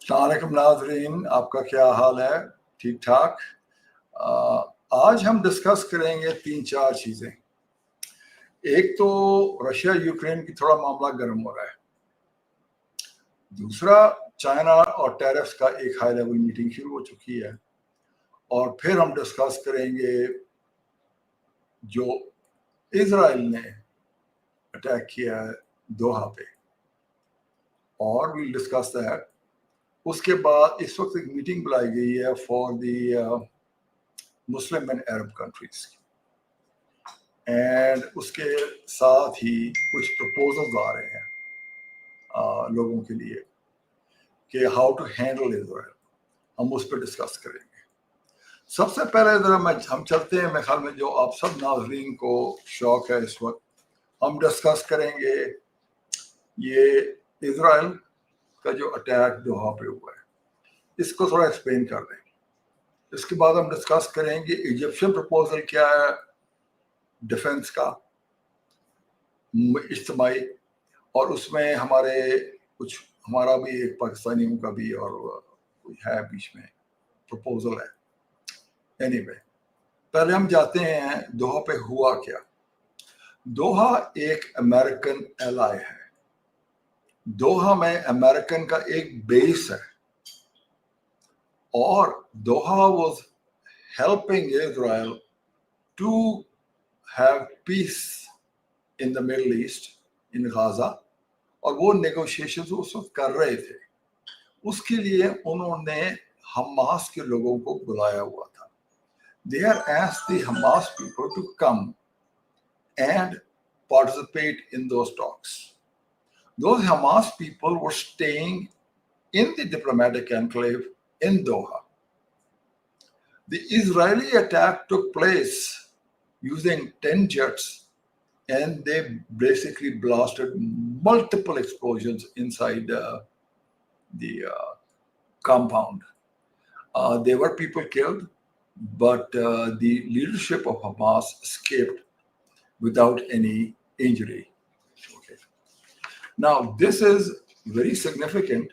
अस्सलामुअलैकुम नाज़रीन, आपका क्या हाल है? ठीक ठाक। आज हम डिस्कस करेंगे 3-4 चीज़ें। एक तो रशिया यूक्रेन की थोड़ा मामला गर्म हो रहा है। दूसरा, चाइना और टैरिफ्स का एक हाई लेवल मीटिंग शुरू हो चुकी है। और फिर हम डिस्कस करेंगे जो इजराइल ने अटैक किया है दोहा पे, और वील डिस्कस दैट। उसके बाद इस वक्त एक मीटिंग बुलाई गई है for the Muslim and Arab countries, and उसके साथ ही कुछ प्रपोजल्स आ रहे हैं लोगों के लिए कि हाउ टू हैंडल इजराइल। हम उस पर डिस्कस करेंगे। सबसे पहले जरा हम चलते हैं, मेरे ख्याल में जो आप सब नाज़रीन को शौक है इस वक्त, हम डिस्कस करेंगे ये इजराइल का जो अटैक दोहा पे हुआ है, इसको थोड़ा एक्सप्लेन कर दें। इसके बाद हम डिस्कस करेंगे इजिप्शियन प्रपोजल क्या है डिफेंस का इज्तिमाई, और उसमें हमारा भी एक पाकिस्तानियों का भी और कोई है बीच में प्रपोजल है। एनीवे, पहले हम जाते हैं दोहा पे हुआ क्या। दोहा एक अमेरिकन एलाई है। दोहा में अमेरिकन का एक बेस है, और Doha was helping Israel to have peace in the Middle East, in Gaza, और वो नेगोशिएशंस उस वक्त कर रहे थे। उसके लिए उन्होंने हमास के लोगों को बुलाया हुआ था। They are asked the Hamas people to come and participate in those talks. Those Hamas people were staying in the diplomatic enclave in Doha. The Israeli attack took place using 10 jets, and they basically blasted multiple explosions inside the compound. There were people killed, but the leadership of Hamas escaped without any injury. Okay. Now, this is very significant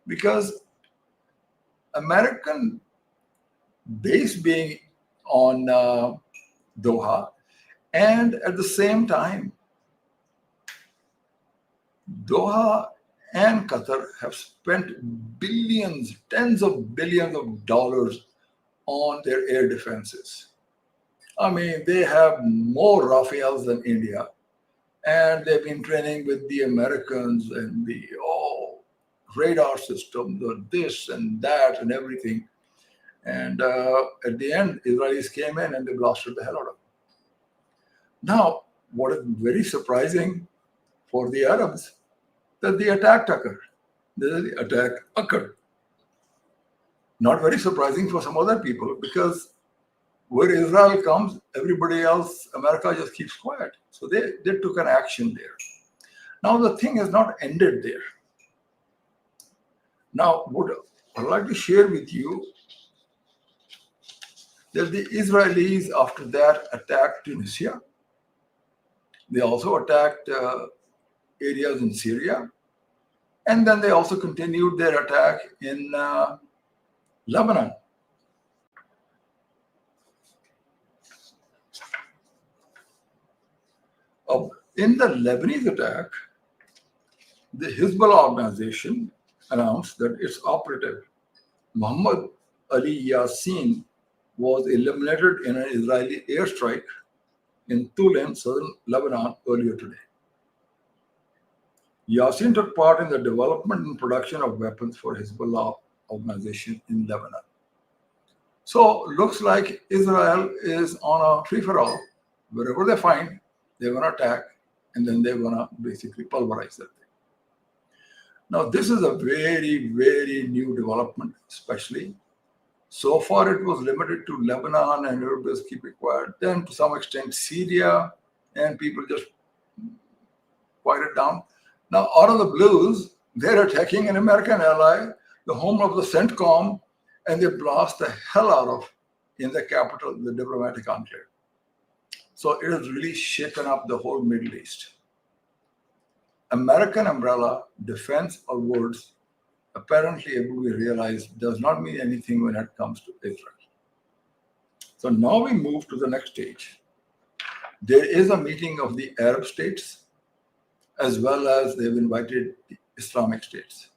because American base being on Doha, and at the same time, Doha and Qatar have spent billions, tens of billions of dollars on their air defenses. I mean, they have more Rafales than India, and they've been training with the Americans and the radar system, the this and that and everything. And at the end, Israelis came in and they blasted the hell out of them. Now, what is very surprising for the Arabs, that the attack occurred. Not very surprising for some other people, because where Israel comes, everybody else, America just keeps quiet. So they took an action there. Now the thing has not ended there. Now, what I'd like to share with you, that the Israelis after that attacked Tunisia. They also attacked areas in Syria. And then they also continued their attack in Lebanon. In the Lebanese attack, the Hezbollah organization announced that its operative, Muhammad Ali Yassin, was eliminated in an Israeli airstrike in Tulane, southern Lebanon, earlier today. Yassin took part in the development and production of weapons for Hezbollah organization in Lebanon. So looks like Israel is on a free-for-all. Wherever they find, they're going to attack, and then they're going to basically pulverize that thing. Now, this is a very, very new development, especially. So far, it was limited to Lebanon, and everybody's keep it quiet. Then, to some extent, Syria, and people just quiet it down. Now, out of the blues, they're attacking an American ally, the home of the CENTCOM, and they blast the hell out of in the capital, the diplomatic enclave. So it has really shaken up the whole Middle East. American umbrella defense or words apparently everybody realized does not mean anything when it comes to Israel. So now we move to the next stage. There is a meeting of the Arab states, as well as they've invited the Islamic states.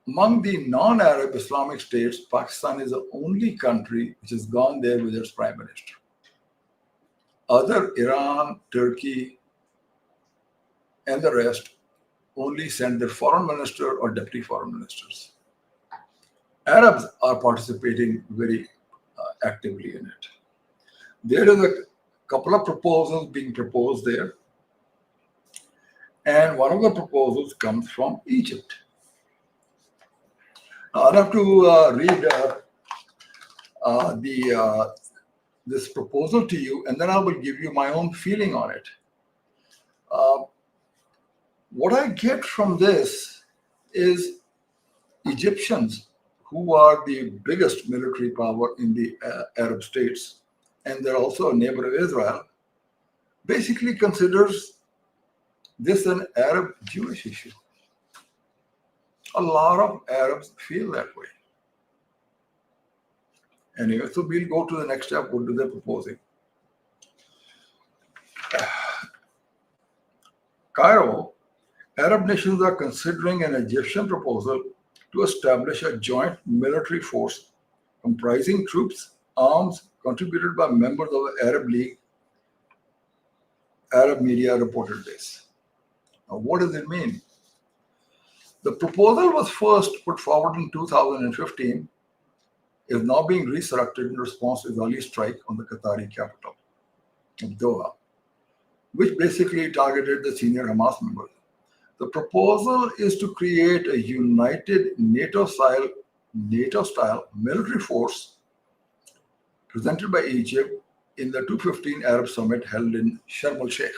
Among the non-Arab Islamic states, Pakistan is the only country which has gone there with its prime minister. Other, Iran, Turkey, and the rest only send their foreign minister or deputy foreign ministers. Arabs are participating very actively in it. There is a couple of proposals being proposed there, and one of the proposals comes from Egypt. Now, I'll have to read this proposal to you, and then I will give you my own feeling on it. What I get from this is Egyptians, who are the biggest military power in the Arab states, and they're also a neighbor of Israel, basically considers this an Arab-Jewish issue. A lot of Arabs feel that way. Anyway, so we'll go to the next step. What do they proposing? Cairo, Arab nations are considering an Egyptian proposal to establish a joint military force comprising troops, arms contributed by members of the Arab League. Arab media reported this. Now, what does it mean? The proposal was first put forward in 2015, is now being resurrected in response to Israeli strike on the Qatari capital of Doha, which basically targeted the senior Hamas members. The proposal is to create a united NATO-style military force presented by Egypt in the 215 Arab Summit held in Sharm el-Sheikh.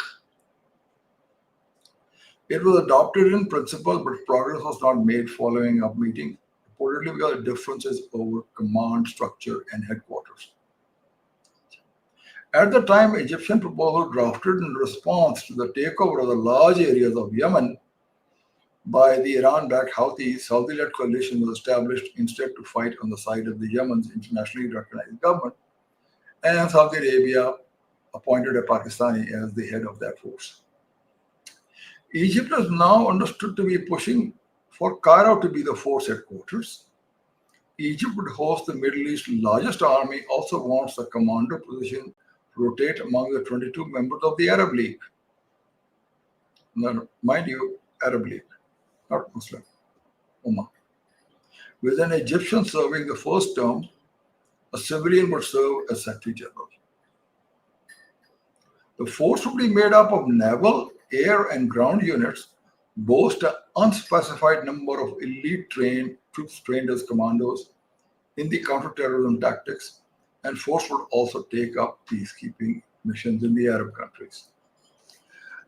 It was adopted in principle, but progress was not made following up meeting, reportedly because of differences over command structure and headquarters. At the time, Egyptian proposal drafted in response to the takeover of the large areas of Yemen by the Iran-backed Houthis, Saudi-led coalition was established instead to fight on the side of the Yemen's internationally recognized government, and Saudi Arabia appointed a Pakistani as the head of that force. Egypt is now understood to be pushing for Cairo to be the force headquarters. Egypt would host the Middle East's largest army, also wants the commander position to rotate among the 22 members of the Arab League. Now, mind you, Arab League, not Muslim Ummah. With an Egyptian serving the first term, a civilian would serve as Secretary General. The force would be made up of naval, air, and ground units, boast an unspecified number of elite troops trained as commandos in the counterterrorism tactics, and force would also take up peacekeeping missions in the Arab countries.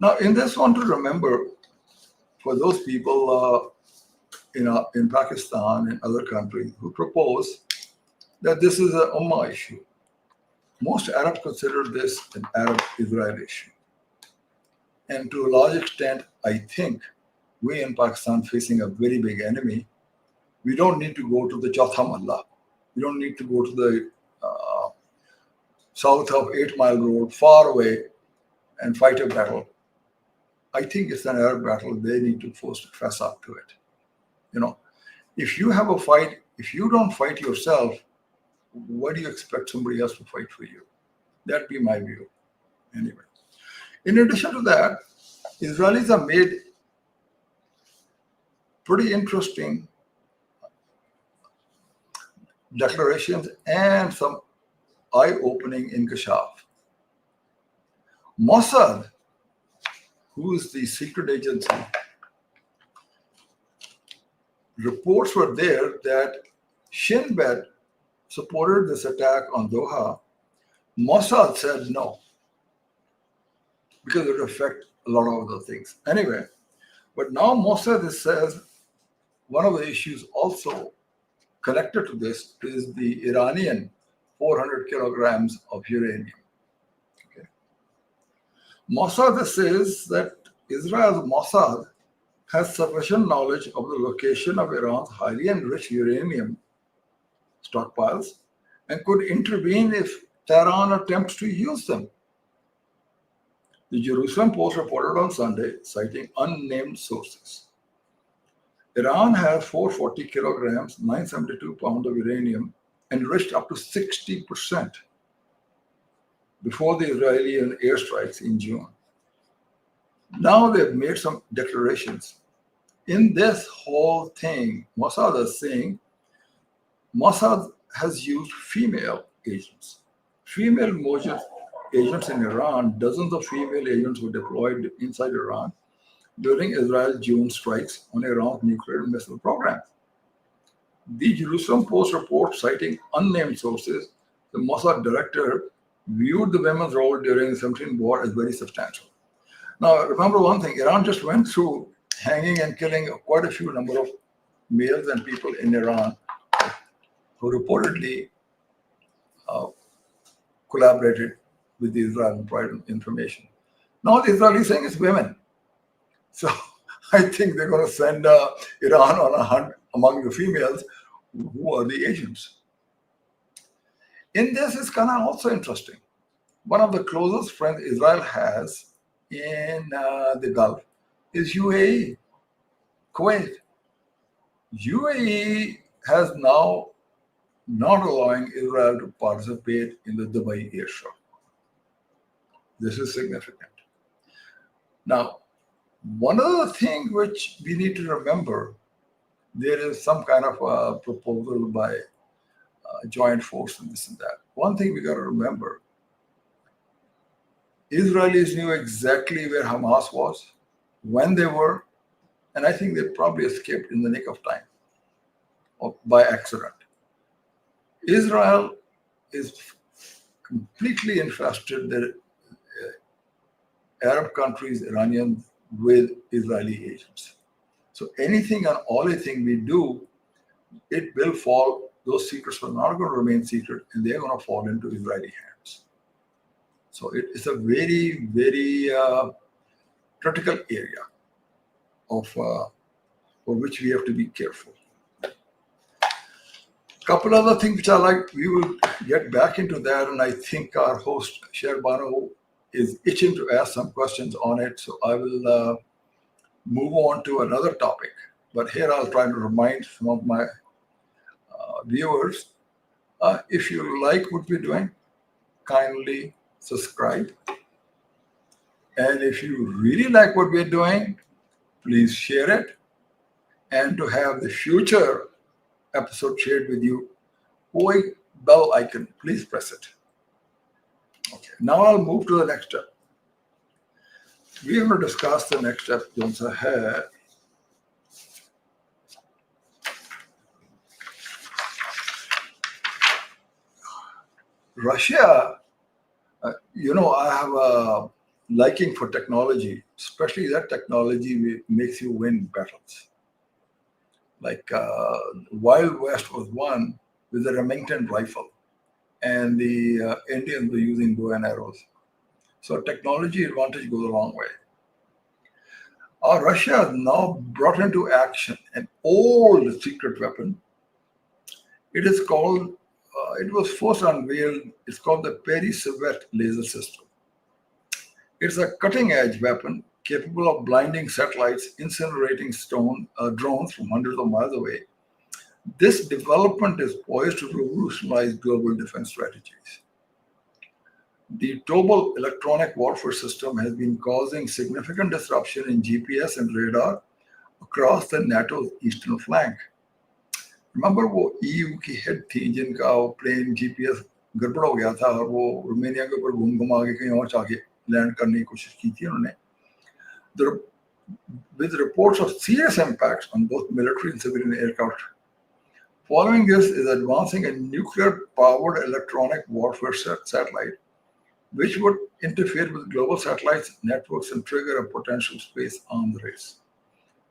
Now, in this one to remember, for those people in Pakistan and other countries who propose that this is an Ummah issue, most Arabs consider this an Arab-Israel issue. And to a large extent, I think we in Pakistan facing a very big enemy. We don't need to go to the Chautham Allah. We don't need to go to the south of 8 Mile Road, far away, and fight a battle. I think it's an Arab battle. They need to first fess up to it. You know, if you have a fight, if you don't fight yourself, why do you expect somebody else to fight for you? That'd be my view. Anyway. In addition to that, Israelis have made pretty interesting declarations and some eye-opening inkishaf. Mossad, who is the secret agency, reports were there that Shin Bet supported this attack on Doha. Mossad said no, because it would affect a lot of other things. Anyway, but now Mossad says one of the issues also connected to this is the Iranian 400 kilograms of uranium. Okay. Mossad says that Israel's Mossad has sufficient knowledge of the location of Iran's highly enriched uranium stockpiles and could intervene if Tehran attempts to use them. The Jerusalem Post reported on Sunday, citing unnamed sources. Iran has 440 kilograms, 972 pounds of uranium, enriched up to 60% before the Israeli airstrikes in June. Now they've made some declarations. In this whole thing, Mossad is saying Mossad has used female agents. Female agents in Iran, dozens of female agents were deployed inside Iran during Israel's June strikes on Iran's nuclear and missile programs. The Jerusalem Post report, citing unnamed sources, the Mossad director viewed the women's role during the 17 war as very substantial. Now, remember one thing, Iran just went through hanging and killing quite a few number of males and people in Iran who reportedly collaborated with the Israel and provided information. Now the Israelis saying it's women. So I think they're going to send Iran on a hunt among the females who are the agents. In this is kind of also interesting. One of the closest friends Israel has in the Gulf is UAE, Kuwait. UAE has now not allowing Israel to participate in the Dubai air show. This is significant. Now, one other thing which we need to remember, there is some kind of a proposal by joint force and this and that. One thing we got to remember, Israelis knew exactly where Hamas was, when they were, and I think they probably escaped in the nick of time or by accident. Israel is completely infested, the Arab countries, Iranians, with Israeli agents. So anything and anything we do, it will fall, those secrets are not going to remain secret and they're going to fall into Israeli hands. So it's a very, very critical area of for which we have to be careful. Couple other things which I like, we will get back into that, and I think our host Sherbano is itching to ask some questions on it, so I will move on to another topic. But here I'll try to remind some of my viewers, if you like what we're doing, kindly subscribe. And if you really like what we're doing, please share it. And to have the future episode shared with you, bell icon, please press it. Okay, now I'll move to the next step. We are going to discuss the next step, Jonsa hai. Russia, I have a liking for technology, especially that technology makes you win battles. Like Wild West was won with a Remington rifle, and the Indians were using bow and arrows. So technology advantage goes a long way. Russia has now brought into action an old secret weapon. It is called, it was first unveiled, it's called the Peresvet laser system. It's a cutting-edge weapon capable of blinding satellites, incinerating drones from hundreds of miles away. This development is poised to revolutionize global defense strategies. The Tobol electronic warfare system has been causing significant disruption in GPS and radar across the NATO's eastern flank. Remember वो EU की head थी जिनका वो plane GPS गड़बड़ हो गया था और वो रोमानिया के ऊपर घूम घुमा के कहीं और जाके लैंड करने की कोशिश की थी उन्होंने. With reports of serious impacts on both military and civilian aircraft. Following this is advancing a nuclear-powered electronic warfare satellite, which would interfere with global satellites networks and trigger a potential space arms race.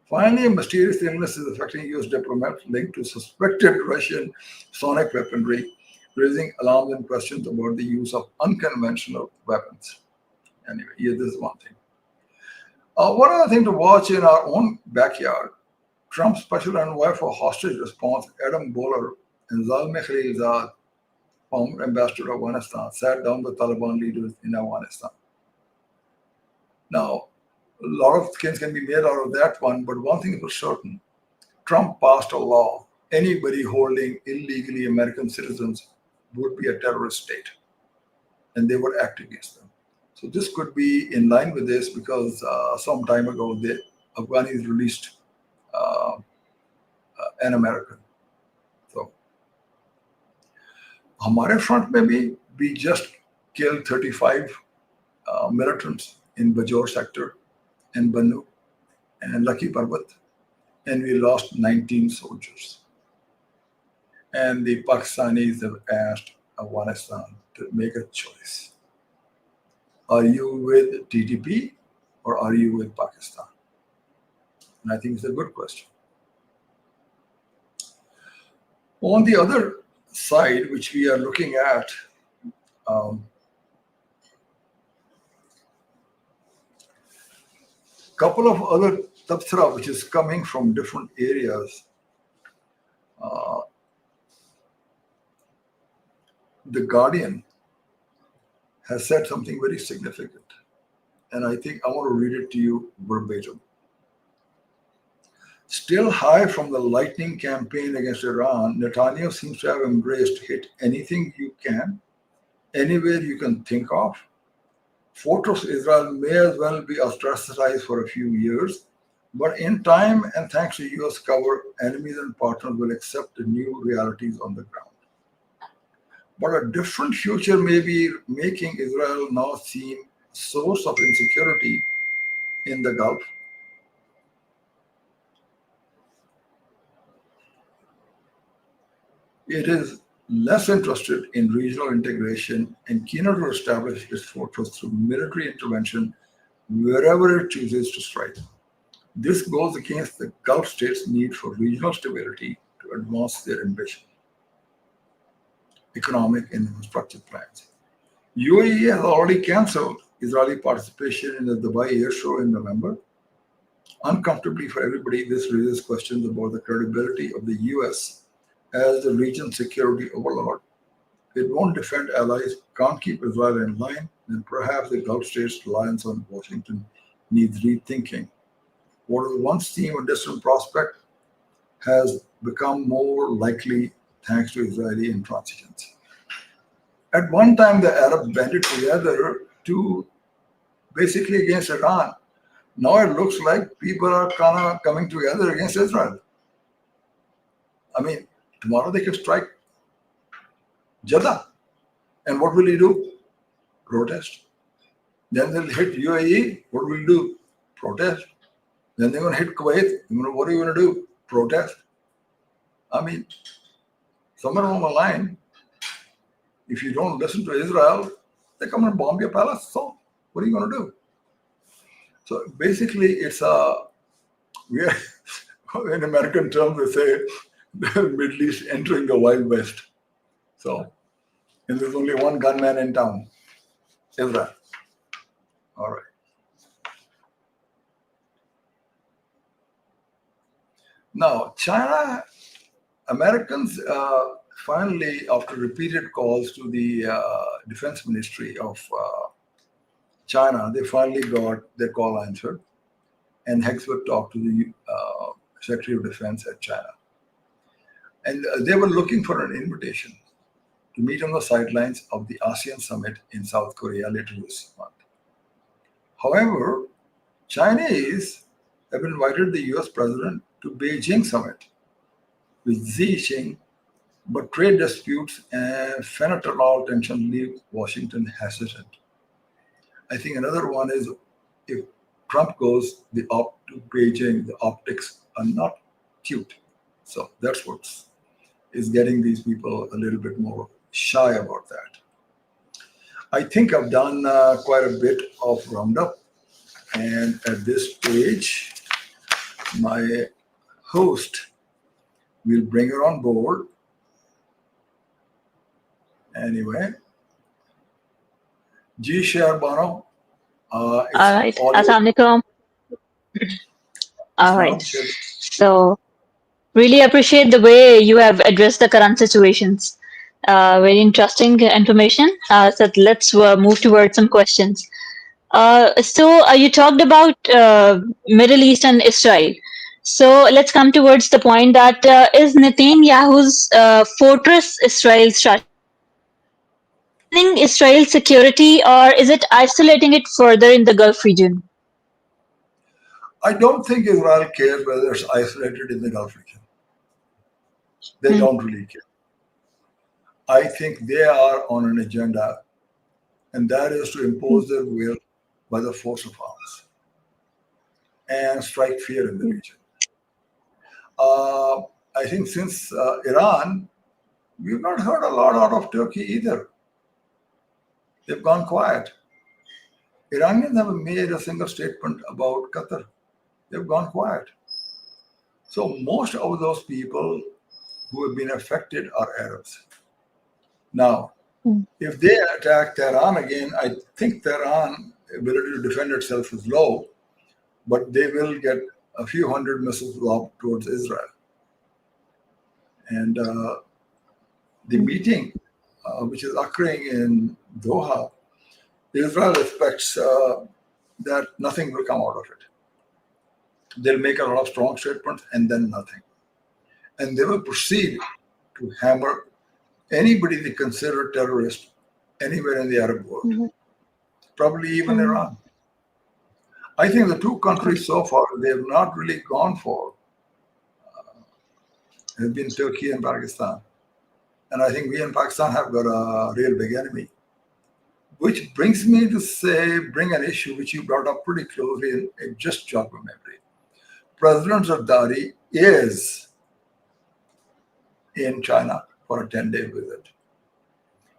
Finally, a mysterious illness is affecting US diplomats linked to suspected Russian sonic weaponry, raising alarms and questions about the use of unconventional weapons. Anyway, this is one thing. One other thing to watch in our own backyard, Trump's special envoy for hostage response, Adam Boehler, and Zalmay Khalilzad, former ambassador to Afghanistan, sat down with Taliban leaders in Afghanistan. Now, a lot of things can be made out of that one, but one thing is for certain, Trump passed a law. Anybody holding illegally American citizens would be a terrorist state, and they would act against them. So this could be in line with this because some time ago, the Afghanis released an American. So, हमारे front में भी we just killed 35 militants in Bajaur sector and Bannu and Lucky Parbat, and we lost 19 soldiers. And the Pakistanis have asked Afghanistan to make a choice. Are you with TTP or are you with Pakistan? And I think it's a good question. On the other side, which we are looking at, couple of other tabsara which is coming from different areas. The Guardian has said something very significant, and I think I want to read it to you verbatim. Still high from the lightning campaign against Iran, Netanyahu seems to have embraced hit anything you can, anywhere you can think of. Fortress Israel may as well be ostracized for a few years, but in time and thanks to US cover, enemies and partners will accept the new realities on the ground. But a different future may be making Israel now seem a source of insecurity in the Gulf. It is less interested in regional integration and keener to establish its fortress through military intervention wherever it chooses to strike. This goes against the Gulf states' need for regional stability to advance their ambition, economic and infrastructure plans. UAE has already cancelled Israeli participation in the Dubai Air Show in November. Uncomfortably for everybody, this raises questions about the credibility of the US as the region's security overlord. It won't defend allies, can't keep Israel in line, then perhaps the Gulf states' reliance on Washington needs rethinking. What was once seemed a distant prospect has become more likely thanks to Israeli intransigence. At one time, the Arabs banded together to basically against Iran. Now it looks like people are kind of coming together against Israel. I mean, tomorrow they can strike Jeddah. And what will he do? Protest. Then they'll hit UAE. What will he do? Protest. Then they're going to hit Kuwait. What are you going to do? Protest. I mean, somewhere along the line, if you don't listen to Israel, they come and bomb your palace. So what are you going to do? So basically, it's we are, in American terms, they say the Middle East entering the Wild West. So, and there's only one gunman in town, Israel. All right. Now, China, Americans finally, after repeated calls to the Defense Ministry of China, they finally got their call answered. And Hexworth talked to the Secretary of Defense at China. And they were looking for an invitation to meet on the sidelines of the ASEAN summit in South Korea later this month. However, Chinese have invited the US president to Beijing summit with Xi Jinping, but trade disputes and fentanyl tension leave Washington hesitant. I think another one is if Trump goes to Beijing, the optics are not cute. So that's what is getting these people a little bit more shy about that. I think I've done quite a bit of Roundup. And at this stage, my host will bring her on board. Anyway, Ji Sharbano. All right. Assalamualaikum. All Now, right. So, really appreciate the way you have addressed the current situations. Very interesting information. So, let's move towards some questions. You talked about Middle East and Israel. So let's come towards the point that is Netanyahu's fortress Israel strategy strengthening Israel's security, or is it isolating it further in the Gulf region? I don't think Israel cares whether it's isolated in the Gulf region. They Hmm. don't really care. I think they are on an agenda, and that is to impose their will by the force of arms and strike fear in the region. Uh, I think since Iran, we've not heard a lot out of Turkey either. They've gone quiet. Iranians haven't made a single statement about Qatar. They've gone quiet. So most of those people who have been affected are Arabs. Now, Hmm. if they attack Tehran again, I think Tehran's ability to defend itself is low, but they will get a few hundred missiles lobbed towards Israel. And the meeting, which is occurring in Doha, Israel expects that nothing will come out of it. They'll make a lot of strong statements and then nothing. And they will proceed to hammer anybody they consider terrorist anywhere in the Arab world, Hmm. probably even Hmm. Iran. I think the two countries so far they have not really gone for have been Turkey and Pakistan. And I think we and Pakistan have got a real big enemy. Which brings me to bring an issue which you brought up pretty closely and it just jogged my memory. President Zardari is in China for a 10-day visit.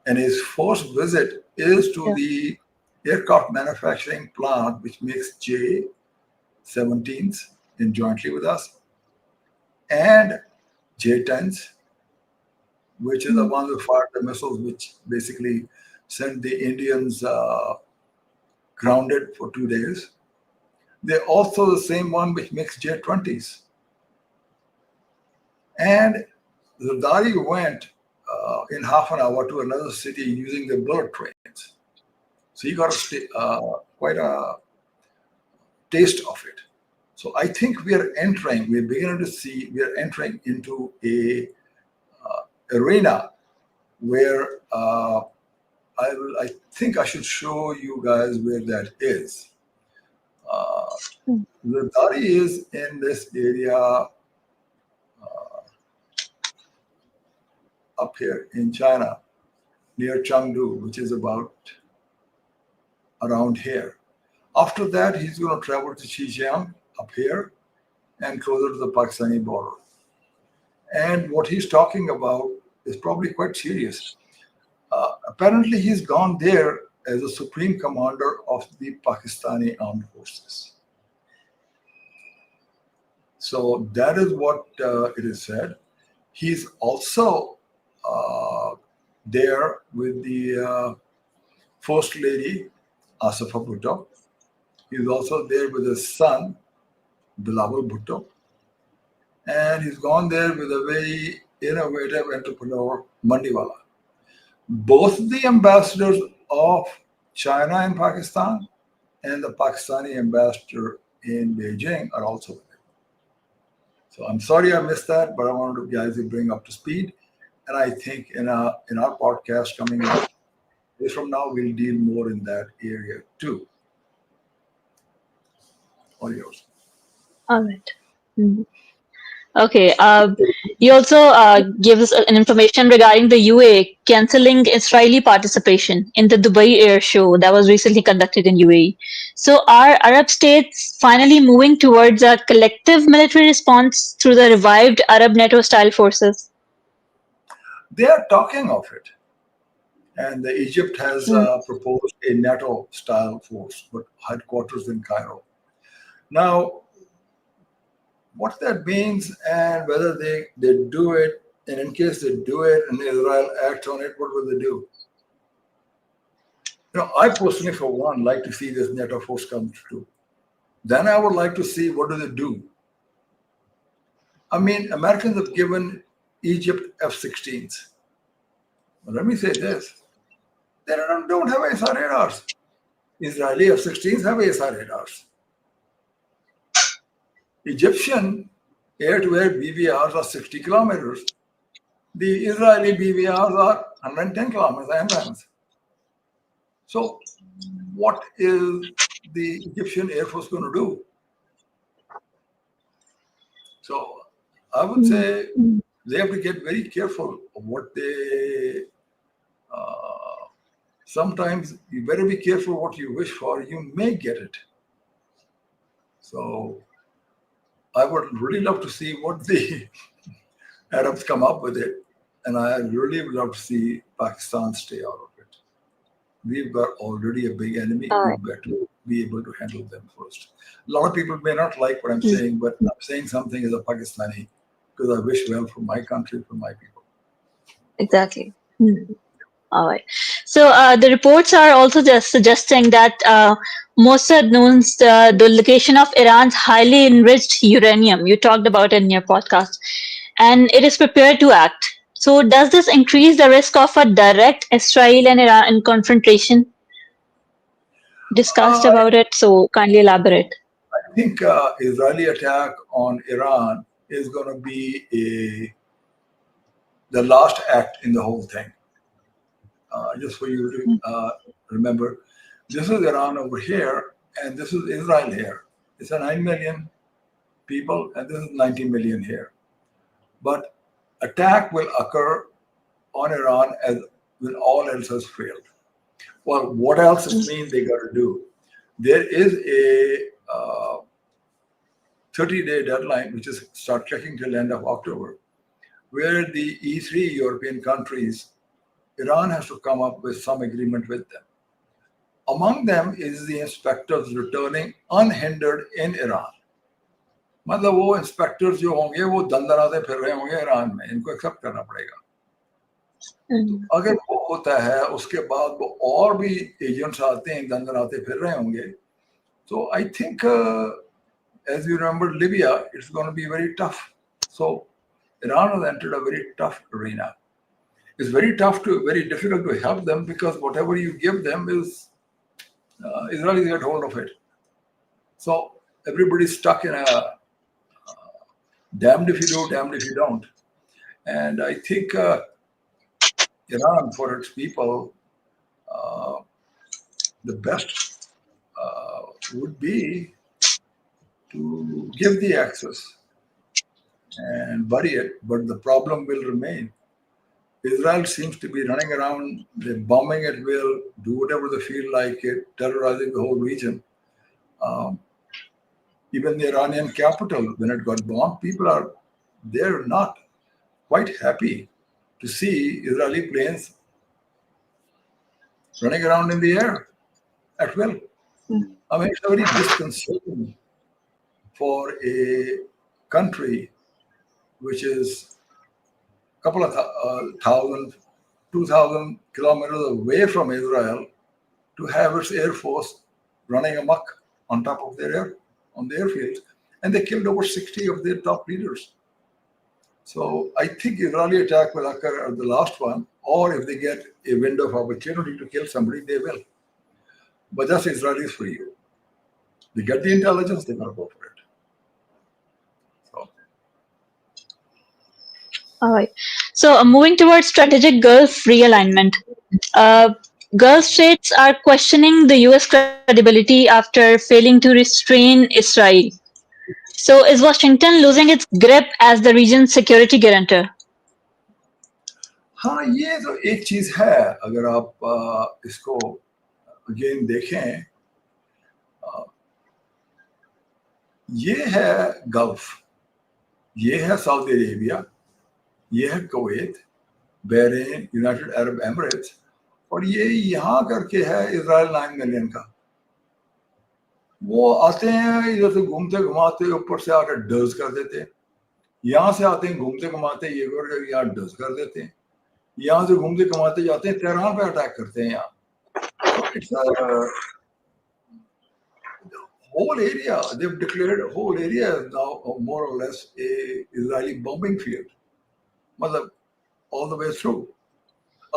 And his first visit is to Yeah. the aircraft manufacturing plant which makes J-17s in jointly with us and J-10s, which is the Hmm. one who fired the missiles which basically sent the Indians grounded for 2 days. They're also the same one which makes J-20s. And Zardari went in half an hour to another city using the bullet trains. So he got quite a taste of it. So I think we're beginning to see, we are entering into a arena where I think I should show you guys where that is. Uh, Hmm. Zardari is in this area up here in China, near Chengdu, which is about around here. After that, he's going to travel to Xinjiang up here and closer to the Pakistani border. And what he's talking about is probably quite serious. Apparently, he's gone there as a supreme commander of the Pakistani armed forces. So that is what it is said. He's also uh, there with the First Lady, Asafa Bhutto. He's also there with his son, Bilawal Bhutto. And he's gone there with a very innovative entrepreneur, Mandiwala. Both the ambassadors of China and Pakistan and the Pakistani ambassador in Beijing are also with him. So I'm sorry I missed that, but I wanted to guys to bring up to speed. And I think in our podcast coming up days from now, we'll deal more in that area too. All yours. All right. Mhm. Okay. You also gave us an information regarding the UAE canceling Israeli participation in the Dubai Air Show that was recently conducted in UAE. So, are Arab states finally moving towards a collective military response through the revived Arab NATO-style forces? They are talking of it. And Egypt has Hmm. proposed a NATO style force, but headquarters in Cairo. Now, what that means and whether they do it, and in case they do it and Israel acts on it, what will they do? I personally, for one, like to see this NATO force come through. then I would like to see what do they do. I mean, Americans have given Egypt F-16s. But let me say this: they don't have ASR radars. Israeli F-16s have ASR radars. Egyptian air-to-air BVRs are 60 kilometers. The Israeli BVRs are 110 kilometers, AMRAAMs. So what is the Egyptian Air Force going to do? So I would say they have to get very careful of what they, sometimes you better be careful what you wish for, you may get it. So I would really love to see what the Arabs come up with it. And I really would love to see Pakistan stay out of it. We've got already a big enemy. We better be able to handle them first. A lot of people may not like what I'm saying, but I'm saying something as a Pakistani because I wish well for my country, for my people. Exactly. All right. So the reports are also just suggesting that Mossad knows the location of Iran's highly enriched uranium. You talked about it in your podcast, and it is prepared to act. So does this increase the risk of a direct Israel and Iran confrontation? Discussed about it, so kindly elaborate. I think Israeli attack on Iran is going to be the last act in the whole thing. Just for you to remember, this is Iran over here, and this is Israel here. It's a 9 million people, and this is 90 million here. But attack will occur on Iran as when all else has failed. Well, what else it means they got to do? There is a 30-day deadline, which is start checking till end of October, where the E3 European countries, Iran has to come up with some agreement with them. Among them is the inspectors returning unhindered in Iran. मतलब वो inspectors जो होंगे वो दंदनाते फिर रहे होंगे Iran में, इनको एक्सेप्ट करना पड़ेगा। तो अगर वो होता है उसके बाद वो और भी एजेंट्स आते हैं दंदनाते फिर रहे होंगे, so I think as you remember Libya, it's going to be very tough. So Iran has entered a very tough arena. It's very difficult to help them because whatever you give them is Israelis get hold of it. So everybody's stuck in a damned if you do, damned if you don't. And I think Iran, for its people, the best would be to give the access and bury it, but the problem will remain. Israel seems to be running around, they're bombing at will, do whatever they feel like it, terrorizing the whole region. Even the Iranian capital, when it got bombed, they're not quite happy to see Israeli planes running around in the air at will. I mean, it's very disconcerting for a country which is a couple of 2,000 kilometers away from Israel to have its air force running amok on top of on the airfields. And they killed over 60 of their top leaders. So I think Israeli attack will occur at the last one, or if they get a window of opportunity to kill somebody, they will. But that's Israelis for you. They get the intelligence, they're going to go for it. So. All right. So moving towards strategic Gulf realignment. Gulf states are questioning the US credibility after failing to restrain Israel. So is Washington losing its grip as the region's security guarantor? हाँ, ये तो एक चीज है. अगर आप इसको again देखें, ये है गल्फ, ये है सऊदी अरेबिया, ये है Kuwait, Bahrain, United Arab Emirates, और ये यहाँ करके है इजराइल 9 मिलियन का. वो आते हैं इधर से घूमते घुमाते ऊपर से आकर डज कर देते हैं, यहाँ से आते हैं घूमते घुमाते ये करके यहाँ डज कर देते हैं, यहाँ से घूमते घुमाते जाते हैं तेहरान पे अटैक करते हैं. यहाँ whole area, they've declared a whole area is now more or less a Israeli bombing field. Matlab, all the way through.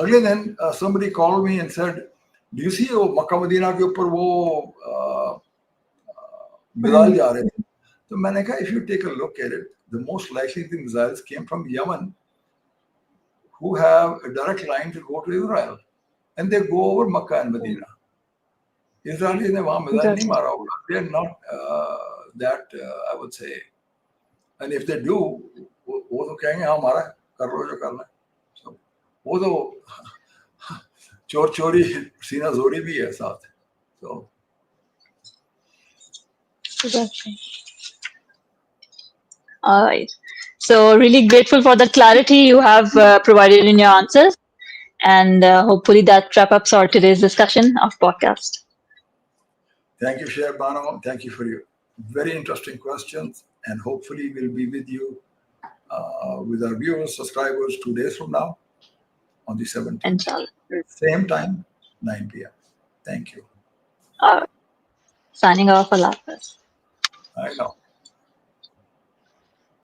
Earlier then, somebody called me and said, do you see वो Mecca Medina के ऊपर वो missile जा रहे थे? तो मैंने कहा, if you take a look at it, the most likely the missiles came from Yemen, who have a direct line to go to Israel, and they go over Makkah and Medina. Israelis ने वहाँ missile नहीं मारा होगा. They are not that, I would say, and if they do, वो तो कहेंगे हाँ हमारा कर लो जो करना है. So वो तो चोर चोरी सीना जोरी भी है साथ. So all right. So really grateful for the clarity you have provided in your answers. And hopefully that wrap ups our today's discussion of podcast. Thank you, Sher Bano. Thank you for your very interesting questions. And hopefully we'll be with you, with our viewers, subscribers 2 days from now on the 17th. Inshallah. Same time, 9 p.m. Thank you. Signing off. Allah Hafiz. I know.